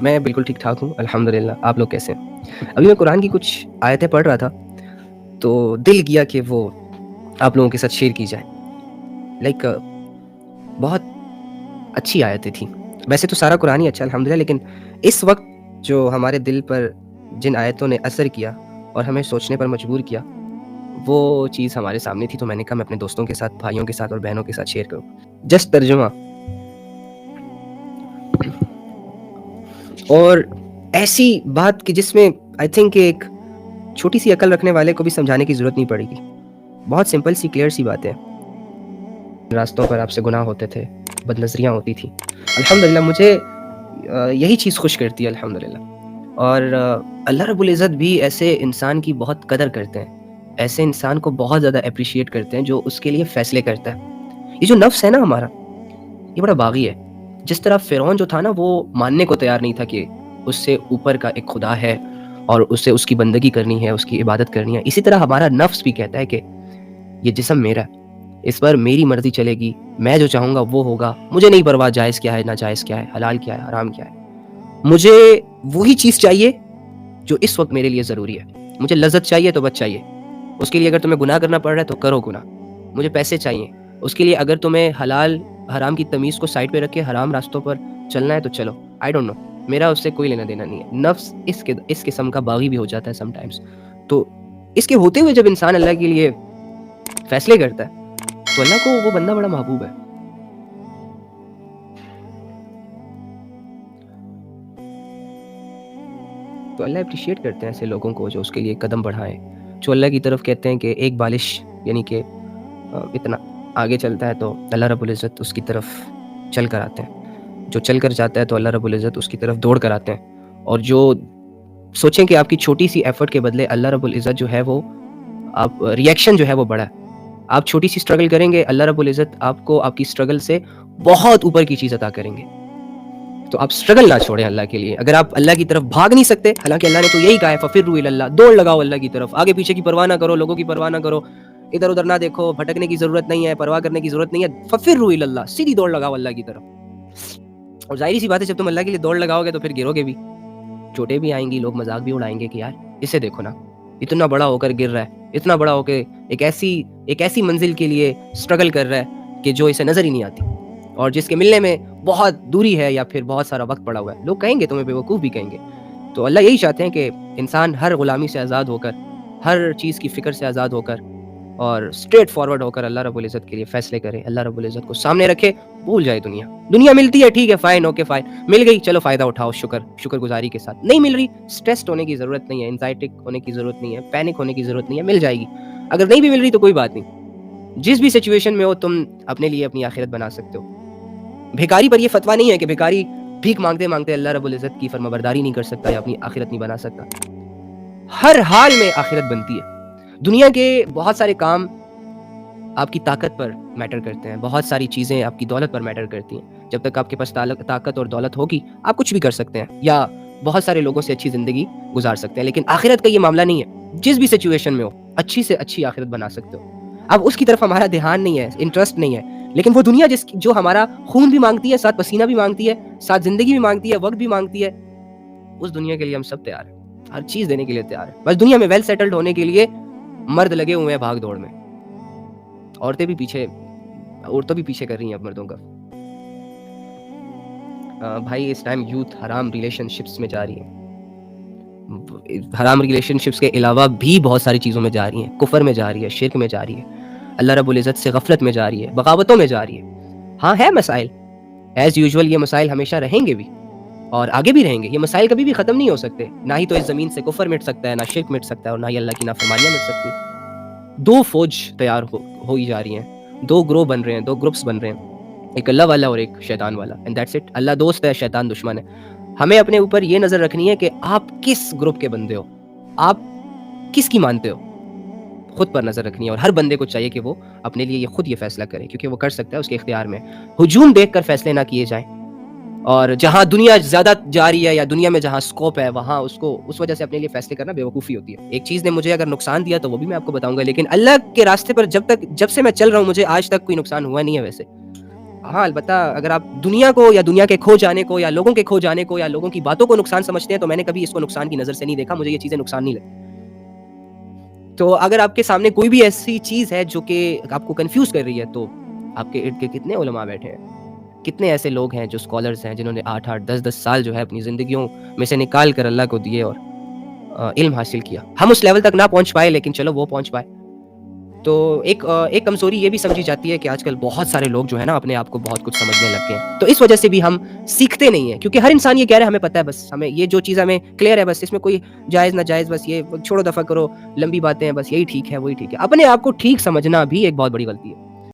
میں بالکل ٹھیک ٹھاک ہوں الحمدللہ. آپ لوگ کیسے ہیں؟ ابھی میں قرآن کی کچھ آیتیں پڑھ رہا تھا تو دل کیا کہ وہ آپ لوگوں کے ساتھ شیئر کی جائے. لائک بہت اچھی آیتیں تھیں. ویسے تو سارا قرآن ہی اچھا الحمدللہ، لیکن اس وقت جو ہمارے دل پر جن آیتوں نے اثر کیا اور ہمیں سوچنے پر مجبور کیا، وہ چیز ہمارے سامنے تھی، تو میں نے کہا میں اپنے دوستوں کے ساتھ، بھائیوں کے ساتھ اور بہنوں کے ساتھ شیئر کروں. جسٹ ترجمہ اور ایسی بات کہ جس میں آئی تھنک ایک چھوٹی سی عقل رکھنے والے کو بھی سمجھانے کی ضرورت نہیں پڑے گی. بہت سمپل سی کلیئر سی باتیں. راستوں پر آپ سے گناہ ہوتے تھے، بد نظریاں ہوتی تھیں. الحمدللہ مجھے یہی چیز خوش کرتی ہے الحمدللہ. اور اللہ رب العزت بھی ایسے انسان کی بہت قدر کرتے ہیں، ایسے انسان کو بہت زیادہ اپریشیٹ کرتے ہیں جو اس کے لیے فیصلے کرتا ہے. یہ جو نفس ہے نا ہمارا، یہ بڑا باغی ہے. جس طرح فرعون جو تھا نا، وہ ماننے کو تیار نہیں تھا کہ اس سے اوپر کا ایک خدا ہے اور اسے اس کی بندگی کرنی ہے، اس کی عبادت کرنی ہے. اسی طرح ہمارا نفس بھی کہتا ہے کہ یہ جسم میرا ہے، اس پر میری مرضی چلے گی، میں جو چاہوں گا وہ ہوگا، مجھے نہیں پرواہ جائز کیا ہے ناجائز کیا ہے، حلال کیا ہے حرام کیا ہے. مجھے وہی چیز چاہیے جو اس وقت میرے لیے ضروری ہے. مجھے لذت چاہیے تو بس چاہیے، اس کے لیے اگر تمہیں گناہ کرنا پڑ رہا ہے تو کرو گناہ. مجھے پیسے چاہیے، اس کے لیے اگر تمہیں حلال حرام کی تمیز کو سائڈ پہ رکھ کے حرام راستوں پر چلنا ہے تو چلو. آئی ڈونٹ نو، میرا اس سے کوئی لینا دینا نہیں ہے. نفس اس قسم کا باغی بھی ہو جاتا ہے سم ٹائمز. تو اس کے ہوتے ہوئے جب انسان اللہ کے لیے فیصلے کرتا ہے تو اللہ کو وہ بندہ بڑا محبوب ہے. تو اللہ اپریشیٹ کرتے ہیں ایسے لوگوں کو جو اس کے لیے قدم بڑھائیں، جو اللہ کی طرف کہتے ہیں کہ ایک بالش یعنی کہ اتنا آگے چلتا ہے تو اللہ رب العزت اس کی طرف چل کر آتے ہیں. جو چل کر جاتا ہے تو اللہ رب العزت اس کی طرف دوڑ کر آتے ہیں. اور جو سوچیں کہ آپ کی چھوٹی سی ایفرٹ کے بدلے اللہ رب العزت جو ہے وہ آپ ریئیکشن جو ہے وہ بڑا ہے. آپ چھوٹی سی اسٹرگل کریں گے، اللہ رب العزت آپ کو آپ کی اسٹرگل سے بہت اوپر کی چیز عطا کریں گے. تو آپ اسٹرگل نہ چھوڑیں اللہ کے لیے. اگر آپ اللہ کی طرف بھاگ نہیں سکتے، حالانکہ اللہ نے تو یہی کہا ہے فَفِرُّوا إِلَى اللَّهِ، دوڑ لگاؤ اللہ کی طرف. آگے پیچھے کی پرواہ نہ کرو، لوگوں کی پرواہ نہ کرو، ادھر ادھر نہ دیکھو، بھٹکنے کی ضرورت نہیں ہے، پرواہ کرنے کی ضرورت نہیں ہے. فَفِرُّوا إِلَى اللَّهِ، سیدھی دوڑ لگاؤ اللہ کی طرف. اور ظاہری سی بات ہے جب تم اللہ کے لیے دوڑ لگاؤ گے تو پھر گرو گے بھی، چوٹیں بھی آئیں گی، لوگ مذاق بھی اڑائیں گے کہ یار اسے دیکھو نا، اتنا بڑا ہو کر گر رہا ہے، اتنا بڑا ہو کے ایک ایسی منزل کے لیے اسٹرگل کر رہا ہے کہ جو اسے نظر ہی نہیں آتی اور جس کے ملنے میں بہت دوری ہے یا پھر بہت سارا وقت پڑا ہوا ہے. لوگ کہیں گے، تمہیں بیوقوف بھی کہیں گے. تو اللہ یہی چاہتے ہیں کہ انسان ہر غلامی سے آزاد ہو کر، ہر چیز کی فکر سے آزاد ہو کر اور اسٹریٹ فارورڈ ہو کر اللہ رب العزت کے لیے فیصلے کرے، اللہ رب العزت کو سامنے رکھے. بھول جائے دنیا ملتی ہے ٹھیک ہے، فائن، اوکے فائن، مل گئی چلو فائدہ اٹھاؤ، شکر گزاری کے ساتھ. نہیں مل رہی، اسٹریسڈ ہونے کی ضرورت نہیں ہے، انزائٹک ہونے کی ضرورت نہیں ہے، پینک ہونے کی ضرورت نہیں ہے. مل جائے گی. اگر نہیں بھی مل رہی تو کوئی بات نہیں، جس بھی سچویشن میں ہو تم اپنے لیے اپنی آخرت بنا سکتے ہو. بھیکاری پر یہ فتویٰ نہیں ہے کہ بھیکاری بھیک مانگتے مانگتے اللہ رب العزت کی فرمانبرداری نہیں کر سکتا یا اپنی آخرت نہیں بنا سکتا. ہر حال میں آخرت بنتی ہے. دنیا کے بہت سارے کام آپ کی طاقت پر میٹر کرتے ہیں، بہت ساری چیزیں آپ کی دولت پر میٹر کرتی ہیں. جب تک آپ کے پاس طاقت اور دولت ہوگی آپ کچھ بھی کر سکتے ہیں یا بہت سارے لوگوں سے اچھی زندگی گزار سکتے ہیں. لیکن آخرت کا یہ معاملہ نہیں ہے. جس بھی سچویشن میں ہو اچھی سے اچھی آخرت بنا سکتے ہو. اب اس کی طرف ہمارا دھیان نہیں ہے، انٹرسٹ نہیں ہے، لیکن وہ دنیا جو ہمارا خون بھی مانگتی ہے، ساتھ پسینہ بھی مانگتی ہے، ساتھ زندگی بھی مانگتی ہے، وقت بھی مانگتی ہے، اس دنیا کے لیے ہم سب تیار ہیں، ہر چیز دینے کے لیے تیار ہیں. بس دنیا میں ویل سیٹلڈ ہونے کے لیے مرد لگے ہوئے ہیں بھاگ دوڑ میں. عورتوں بھی پیچھے کر رہی ہیں اب مردوں کا. بھائی اس ٹائم یوتھ حرام ریلیشن شپس میں جا رہی ہے. حرام ریلیشن شپس کے علاوہ بھی بہت ساری چیزوں میں جا رہی ہیں. کفر میں جا رہی ہے، شرک میں جا رہی ہے، اللہ رب العزت سے غفلت میں جا رہی ہے، بغاوتوں میں جا رہی ہے. ہاں ہے مسائل، ایز یوزول یہ مسائل ہمیشہ رہیں گے بھی اور آگے بھی رہیں گے. یہ مسائل کبھی بھی ختم نہیں ہو سکتے. نہ ہی تو اس زمین سے کفر مٹ سکتا ہے، نہ شرک مٹ سکتا ہے، اور نہ ہی اللہ کی نافرمانیاں مٹ سکتی. دو فوج تیار ہوئی جا رہی ہیں، دو گروہ بن رہے ہیں، دو گروپس بن رہے ہیں، ایک اللہ والا اور ایک شیطان والا. And that's it. اللہ دوست ہے، شیطان دشمن ہے. ہمیں اپنے اوپر یہ نظر رکھنی ہے کہ آپ کس گروپ کے بندے ہو، آپ کس کی مانتے ہو. خود پر نظر رکھنی ہے اور ہر بندے کو چاہیے کہ وہ اپنے لیے خود یہ فیصلہ کرے، کیونکہ وہ کر سکتا ہے، اس کے اختیار میں. ہجوم دیکھ کر فیصلے نہ کیے جائیں، اور جہاں دنیا زیادہ جاری ہے یا دنیا میں جہاں سکوپ ہے وہاں اس وجہ سے اپنے لیے فیصلے کرنا بیوقوفی ہوتی ہے. ایک چیز نے مجھے اگر نقصان دیا تو وہ بھی میں آپ کو بتاؤں گا، لیکن اللہ کے راستے پر جب سے میں چل رہا ہوں مجھے آج تک کوئی نقصان ہوا نہیں ہے. ویسے ہاں البتہ اگر آپ دنیا کو یا دنیا کے کھو جانے کو یا لوگوں کے کھو جانے کو یا لوگوں کی باتوں کو نقصان سمجھتے ہیں تو میں نے کبھی اس کو نقصان کی نظر سے نہیں دیکھا. مجھے یہ چیزیں نقصان نہیں لگتی. تو اگر آپ کے سامنے کوئی بھی ایسی چیز ہے جو کہ آپ کو کنفیوز کر رہی ہے تو آپ کے ارد گرد کتنے علماء بیٹھے ہیں, کتنے ایسے لوگ ہیں جو اسکالرس ہیں جنہوں نے 8-8 10-10 سال جو ہے اپنی زندگیوں میں سے نکال کر اللہ کو دیے اور علم حاصل کیا. ہم اس لیول تک نہ پہنچ پائے لیکن چلو وہ پہنچ پائے. تو ایک کمزوری یہ بھی سمجھی جاتی ہے کہ آج کل بہت سارے لوگ جو ہے نا اپنے آپ کو بہت کچھ سمجھنے لگ گئے ہیں, تو اس وجہ سے بھی ہم سیکھتے نہیں ہیں, کیونکہ ہر انسان یہ کہہ رہا ہے ہمیں پتہ ہے, بس ہمیں یہ جو چیز ہمیں کلیئر ہے, بس اس میں کوئی جائز نہ جائز, بس یہ چھوڑو دفع کرو, لمبی باتیں ہیں, بس یہی ٹھیک ہے وہی ٹھیک ہے. اپنے آپ کو ٹھیک سمجھنا بھی ایک بہت بڑی غلطی ہے.